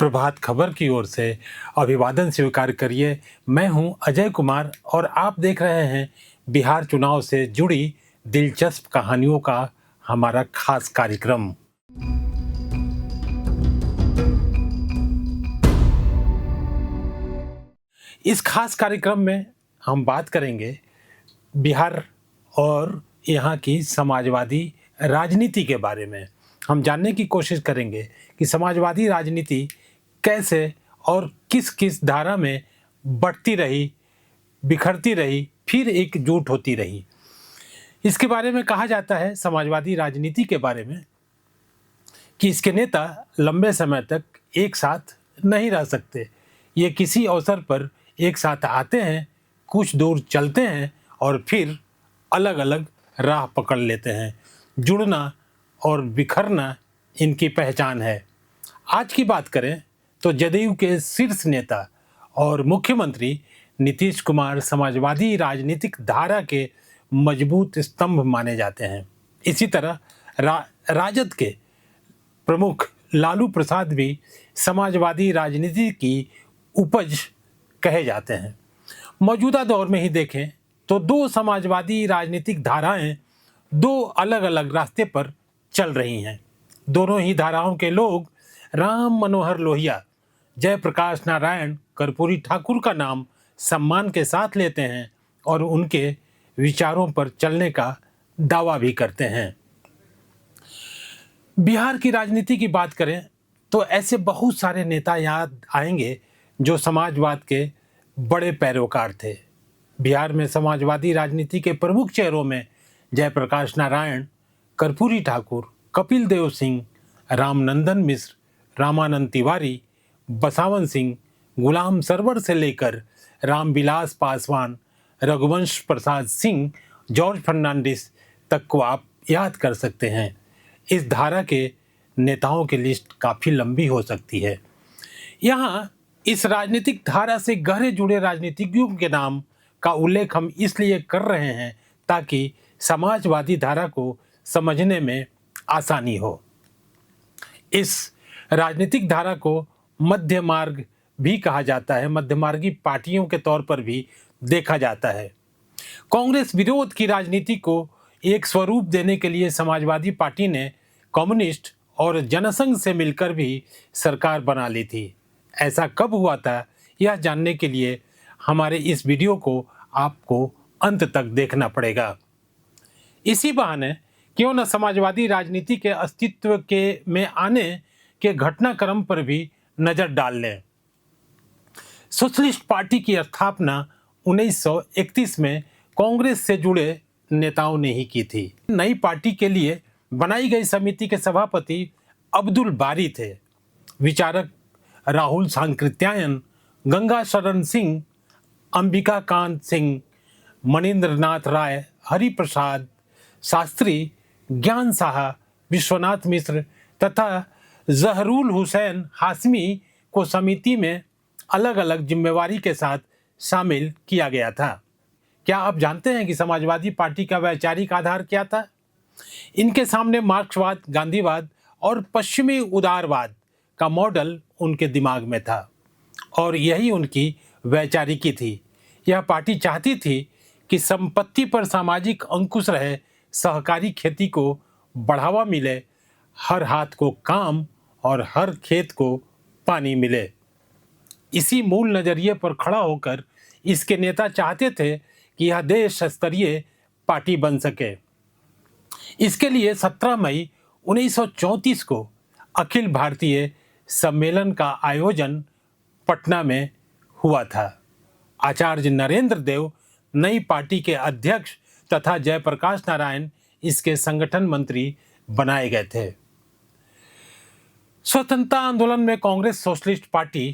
प्रभात खबर की ओर से अभिवादन स्वीकार करिए। मैं हूं अजय कुमार और आप देख रहे हैं बिहार चुनाव से जुड़ी दिलचस्प कहानियों का हमारा खास कार्यक्रम। इस खास कार्यक्रम में हम बात करेंगे बिहार और यहाँ की समाजवादी राजनीति के बारे में। हम जानने की कोशिश करेंगे कि समाजवादी राजनीति कैसे और किस किस धारा में बढ़ती रही, बिखरती रही, फिर एकजुट होती रही। इसके बारे में कहा जाता है, समाजवादी राजनीति के बारे में, कि इसके नेता लंबे समय तक एक साथ नहीं रह सकते। ये किसी अवसर पर एक साथ आते हैं, कुछ दूर चलते हैं और फिर अलग अलग राह पकड़ लेते हैं। जुड़ना और बिखरना इनकी पहचान है। आज की बात करें तो जदयू के शीर्ष नेता और मुख्यमंत्री नीतीश कुमार समाजवादी राजनीतिक धारा के मजबूत स्तंभ माने जाते हैं। इसी तरह राजद के प्रमुख लालू प्रसाद भी समाजवादी राजनीति की उपज कहे जाते हैं। मौजूदा दौर में ही देखें तो दो समाजवादी राजनीतिक धाराएं दो अलग अलग रास्ते पर चल रही हैं। दोनों ही धाराओं के लोग राम मनोहर लोहिया, जयप्रकाश नारायण कर्पूरी ठाकुर का नाम सम्मान के साथ लेते हैं और उनके विचारों पर चलने का दावा भी करते हैं। बिहार की राजनीति की बात करें तो ऐसे बहुत सारे नेता याद आएंगे जो समाजवाद के बड़े पैरोकार थे। बिहार में समाजवादी राजनीति के प्रमुख चेहरों में जयप्रकाश नारायण, कर्पूरी ठाकुर, कपिल देव सिंह, रामनंदन मिश्र, रामानंद तिवारी, बसावन सिंह, गुलाम सरवर से लेकर रामविलास पासवान, रघुवंश प्रसाद सिंह, जॉर्ज फर्नांडिस तक को आप याद कर सकते हैं। इस धारा के नेताओं की लिस्ट काफ़ी लंबी हो सकती है। यहाँ इस राजनीतिक धारा से गहरे जुड़े राजनीतिज्ञों के नाम का उल्लेख हम इसलिए कर रहे हैं ताकि समाजवादी धारा को समझने में आसानी हो। इस राजनीतिक धारा को मध्य मार्ग भी कहा जाता है, मध्यमार्गी पार्टियों के तौर पर भी देखा जाता है। कांग्रेस विरोध की राजनीति को एक स्वरूप देने के लिए समाजवादी पार्टी ने कम्युनिस्ट और जनसंघ से मिलकर भी सरकार बना ली थी। ऐसा कब हुआ था, यह जानने के लिए हमारे इस वीडियो को आपको अंत तक देखना पड़ेगा। इसी बहाने क्यों न समाजवादी राजनीति के अस्तित्व के में आने के घटनाक्रम पर भी नजर डाल लें। सोशलिस्ट पार्टी की स्थापना 1931 में कांग्रेस से जुड़े नेताओं ने ही की थी। नई पार्टी के लिए बनाई गई समिति के सभापति अब्दुल बारी थे। विचारक राहुल सांकृत्यायन, गंगा शरण सिंह, अंबिका कांत सिंह, मनीन्द्र नाथ राय, हरिप्रसाद शास्त्री, ज्ञान साहा, विश्वनाथ मिश्र तथा जहरुल हुसैन हाशमी को समिति में अलग अलग जिम्मेवारी के साथ शामिल किया गया था। क्या आप जानते हैं कि समाजवादी पार्टी का वैचारिक आधार क्या था? इनके सामने मार्क्सवाद, गांधीवाद और पश्चिमी उदारवाद का मॉडल उनके दिमाग में था और यही उनकी वैचारिकी थी। यह पार्टी चाहती थी कि संपत्ति पर सामाजिक अंकुश रहे, सहकारी खेती को बढ़ावा मिले, हर हाथ को काम और हर खेत को पानी मिले। इसी मूल नज़रिए पर खड़ा होकर इसके नेता चाहते थे कि यह देश स्तरीय पार्टी बन सके। इसके लिए 17 मई 1934 को अखिल भारतीय सम्मेलन का आयोजन पटना में हुआ था। आचार्य नरेंद्र देव नई पार्टी के अध्यक्ष तथा जयप्रकाश नारायण इसके संगठन मंत्री बनाए गए थे। स्वतंत्रता आंदोलन में कांग्रेस सोशलिस्ट पार्टी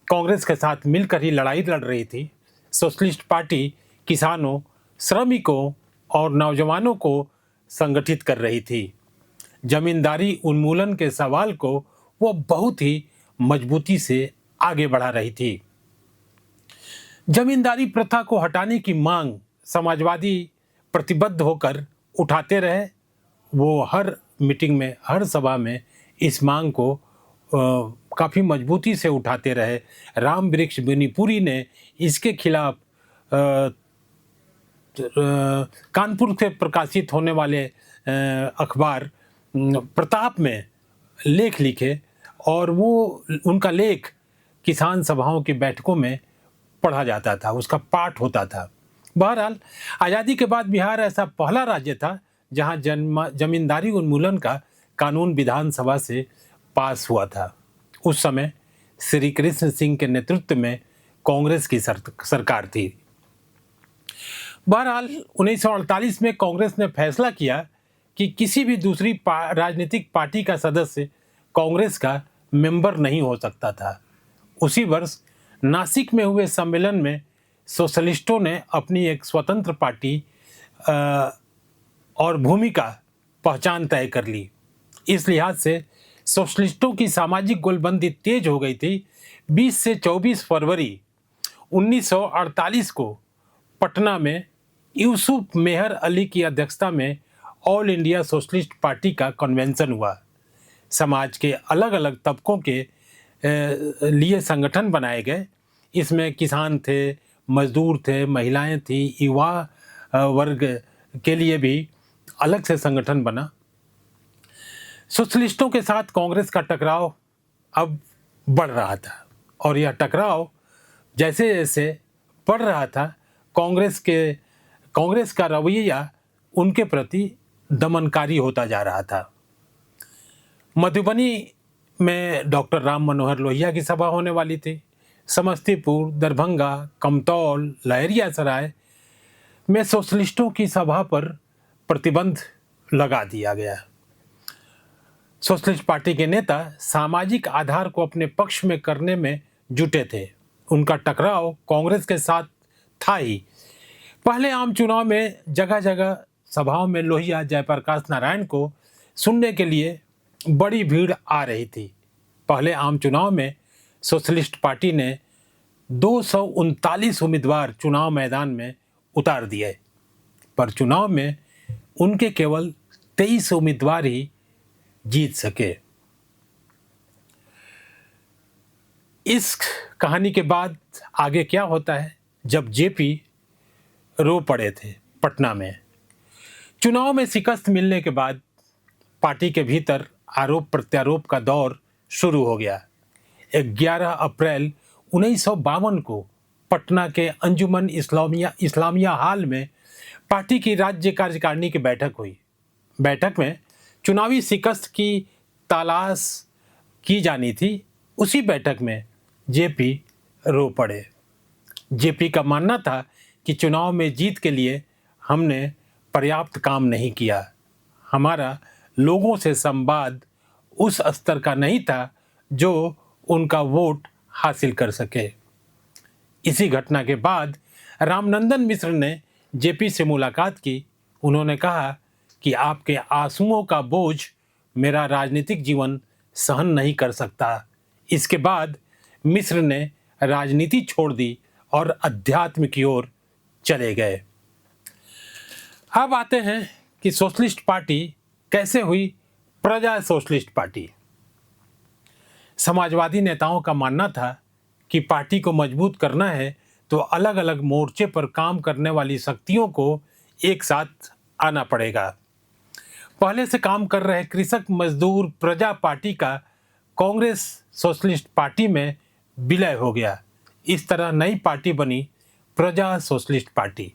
कांग्रेस के साथ मिलकर ही लड़ाई लड़ रही थी। सोशलिस्ट पार्टी किसानों, श्रमिकों और नौजवानों को संगठित कर रही थी। जमींदारी उन्मूलन के सवाल को वो बहुत ही मजबूती से आगे बढ़ा रही थी। जमींदारी प्रथा को हटाने की मांग समाजवादी प्रतिबद्ध होकर उठाते रहे। वो हर मीटिंग में, हर सभा में इस मांग को काफ़ी मजबूती से उठाते रहे। राम वृक्ष बिनीपुरी ने इसके खिलाफ कानपुर से प्रकाशित होने वाले अखबार प्रताप में लेख लिखे और वो उनका लेख किसान सभाओं की बैठकों में पढ़ा जाता था, उसका पाठ होता था। बहरहाल आज़ादी के बाद बिहार ऐसा पहला राज्य था जहां जमींदारी उन्मूलन का कानून विधानसभा से पास हुआ था। उस समय श्री कृष्ण सिंह के नेतृत्व में कांग्रेस की सरकार थी। बहरहाल 1948 में कांग्रेस ने फैसला किया कि किसी भी दूसरी राजनीतिक पार्टी का सदस्य कांग्रेस का मेंबर नहीं हो सकता था। उसी वर्ष नासिक में हुए सम्मेलन में सोशलिस्टों ने अपनी एक स्वतंत्र पार्टी और भूमिका पहचान तय कर ली। इस लिहाज से सोशलिस्टों की सामाजिक गोलबंदी तेज हो गई थी। 20 से 24 फरवरी 1948 को पटना में यूसुफ मेहर अली की अध्यक्षता में ऑल इंडिया सोशलिस्ट पार्टी का कन्वेंशन हुआ। समाज के अलग अलग तबकों के लिए संगठन बनाए गए। इसमें किसान थे, मजदूर थे, महिलाएं थी, युवा वर्ग के लिए भी अलग से संगठन बना। सोशलिस्टों के साथ कांग्रेस का टकराव अब बढ़ रहा था और यह टकराव जैसे जैसे बढ़ रहा था, कांग्रेस का रवैया उनके प्रति दमनकारी होता जा रहा था। मधुबनी में डॉक्टर राम मनोहर लोहिया की सभा होने वाली थी। समस्तीपुर, दरभंगा, कमतौल, लहरियासराय में सोशलिस्टों की सभा पर प्रतिबंध लगा दिया गया। सोशलिस्ट पार्टी के नेता सामाजिक आधार को अपने पक्ष में करने में जुटे थे। उनका टकराव कांग्रेस के साथ था ही। पहले आम चुनाव में जगह जगह सभाओं में लोहिया, जयप्रकाश नारायण को सुनने के लिए बड़ी भीड़ आ रही थी। पहले आम चुनाव में सोशलिस्ट पार्टी ने 239 उम्मीदवार चुनाव मैदान में उतार दिए, पर चुनाव में उनके केवल 23 उम्मीदवार ही जीत सके। इस कहानी के बाद आगे क्या होता है? जब जेपी रो पड़े थे पटना में, चुनाव में शिकस्त मिलने के बाद पार्टी के भीतर आरोप प्रत्यारोप का दौर शुरू हो गया। 11 अप्रैल 1952 को पटना के अंजुमन इस्लामिया हॉल में पार्टी की राज्य कार्यकारिणी की बैठक हुई। बैठक में चुनावी शिकस्त की तलाश की जानी थी। उसी बैठक में जेपी रो पड़े। जेपी का मानना था कि चुनाव में जीत के लिए हमने पर्याप्त काम नहीं किया। हमारा लोगों से संवाद उस स्तर का नहीं था जो उनका वोट हासिल कर सके। इसी घटना के बाद रामनंदन मिश्र ने जेपी से मुलाकात की। उन्होंने कहा कि आपके आंसुओं का बोझ मेरा राजनीतिक जीवन सहन नहीं कर सकता। इसके बाद मिश्र ने राजनीति छोड़ दी और अध्यात्म की ओर चले गए। अब आते हैं कि सोशलिस्ट पार्टी कैसे हुई प्रजा सोशलिस्ट पार्टी। समाजवादी नेताओं का मानना था कि पार्टी को मजबूत करना है तो अलग अलग मोर्चे पर काम करने वाली शक्तियों को एक साथ आना पड़ेगा। पहले से काम कर रहे कृषक मजदूर प्रजा पार्टी का कांग्रेस सोशलिस्ट पार्टी में विलय हो गया। इस तरह नई पार्टी बनी प्रजा सोशलिस्ट पार्टी।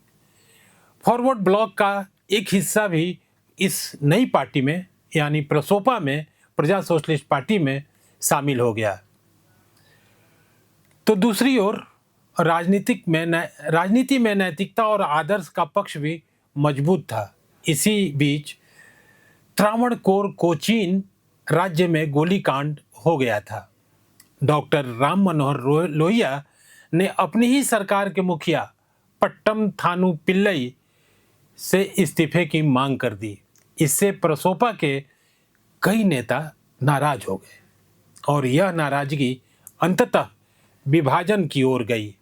फॉरवर्ड ब्लॉक का एक हिस्सा भी इस नई पार्टी में यानी प्रसोपा में प्रजा सोशलिस्ट पार्टी में शामिल हो गया। तो दूसरी ओर राजनीति में नैतिकता और आदर्श का पक्ष भी मजबूत था। इसी बीच त्रावणकोर कोचीन राज्य में गोलीकांड हो गया था। डॉक्टर राम मनोहर लोहिया ने अपनी ही सरकार के मुखिया पट्टम थानु पिल्लई से इस्तीफे की मांग कर दी। इससे प्रसोपा के कई नेता नाराज हो गए और यह नाराजगी अंततः विभाजन की ओर गई।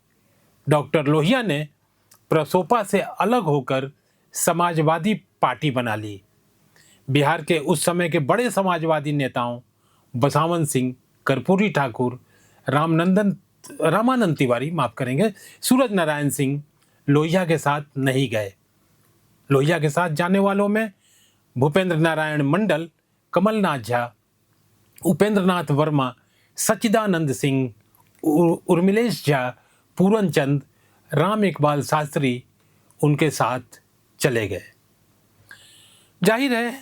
डॉक्टर लोहिया ने प्रसोपा से अलग होकर समाजवादी पार्टी बना ली। बिहार के उस समय के बड़े समाजवादी नेताओं बसावन सिंह, कर्पूरी ठाकुर, रामानंद तिवारी, माफ करेंगे, सूरज नारायण सिंह लोहिया के साथ नहीं गए। लोहिया के साथ जाने वालों में भूपेंद्र नारायण मंडल, कमलनाथ झा, उपेंद्र नाथ वर्मा, सच्चिदानंद सिंह, उर्मिलेश झा, पूरन चंद, राम इकबाल शास्त्री उनके साथ चले गए। जाहिर है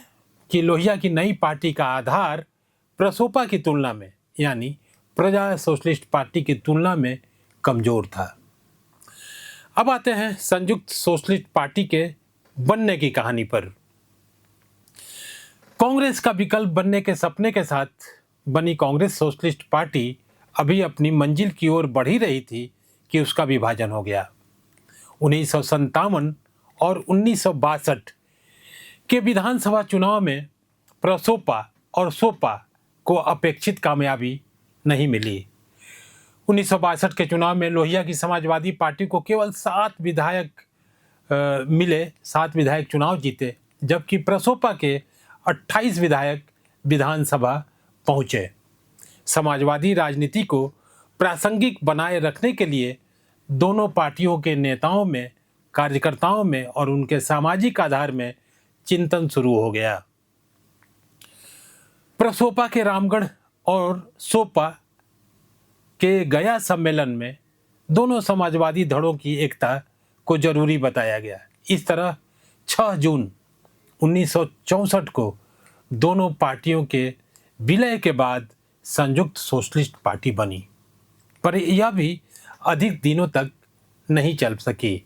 कि लोहिया की नई पार्टी का आधार प्रसोपा की तुलना में, यानी प्रजा सोशलिस्ट पार्टी की तुलना में कमजोर था। अब आते हैं संयुक्त सोशलिस्ट पार्टी के बनने की कहानी पर। कांग्रेस का विकल्प बनने के सपने के साथ बनी कांग्रेस सोशलिस्ट पार्टी अभी अपनी मंजिल की ओर बढ़ ही रही थी कि उसका विभाजन हो गया। 1957 और 1962 के विधानसभा चुनाव में प्रसोपा और सोपा को अपेक्षित कामयाबी नहीं मिली। 1962 के चुनाव में लोहिया की समाजवादी पार्टी को केवल 7 विधायक मिले, 7 विधायक चुनाव जीते, जबकि प्रसोपा के 28 विधायक विधानसभा पहुंचे। समाजवादी राजनीति को प्रासंगिक बनाए रखने के लिए दोनों पार्टियों के नेताओं में, कार्यकर्ताओं में और उनके सामाजिक आधार में चिंतन शुरू हो गया। प्रसोपा के रामगढ़ और सोपा के गया सम्मेलन में दोनों समाजवादी धड़ों की एकता को जरूरी बताया गया। इस तरह 6 जून 1964 को दोनों पार्टियों के विलय के बाद संयुक्त सोशलिस्ट पार्टी बनी, पर यह भी अधिक दिनों तक नहीं चल सकी।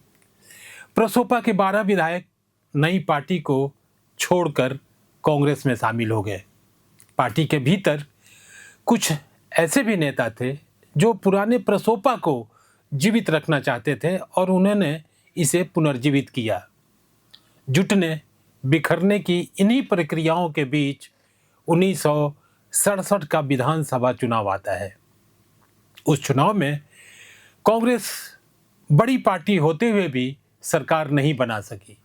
प्रसोपा के 12 विधायक नई पार्टी को छोड़कर कांग्रेस में शामिल हो गए। पार्टी के भीतर कुछ ऐसे भी नेता थे जो पुराने प्रसोपा को जीवित रखना चाहते थे और उन्होंने इसे पुनर्जीवित किया। जुटने बिखरने की इन्हीं प्रक्रियाओं के बीच 1967 का विधानसभा चुनाव आता है। उस चुनाव में कांग्रेस बड़ी पार्टी होते हुए भी सरकार नहीं बना सकी,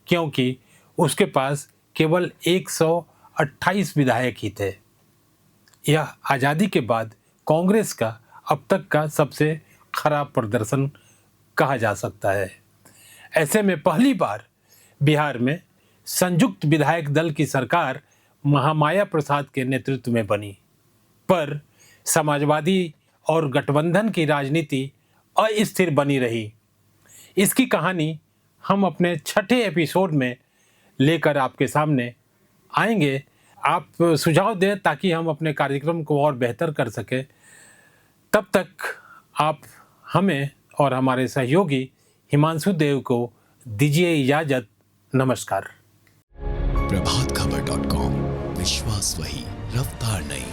क्योंकि उसके पास केवल 128 विधायक ही थे। यह आज़ादी के बाद कांग्रेस का अब तक का सबसे खराब प्रदर्शन कहा जा सकता है। ऐसे में पहली बार बिहार में संयुक्त विधायक दल की सरकार महामाया प्रसाद के नेतृत्व में बनी, पर समाजवादी और गठबंधन की राजनीति अस्थिर बनी रही। इसकी कहानी हम अपने 6ठे एपिसोड में लेकर आपके सामने आएंगे। आप सुझाव दें ताकि हम अपने कार्यक्रम को और बेहतर कर सकें। तब तक आप हमें और हमारे सहयोगी हिमांशु देव को दीजिए इजाज़त। नमस्कार। प्रभातखबर.com, विश्वास वही, रफ्तार नहीं।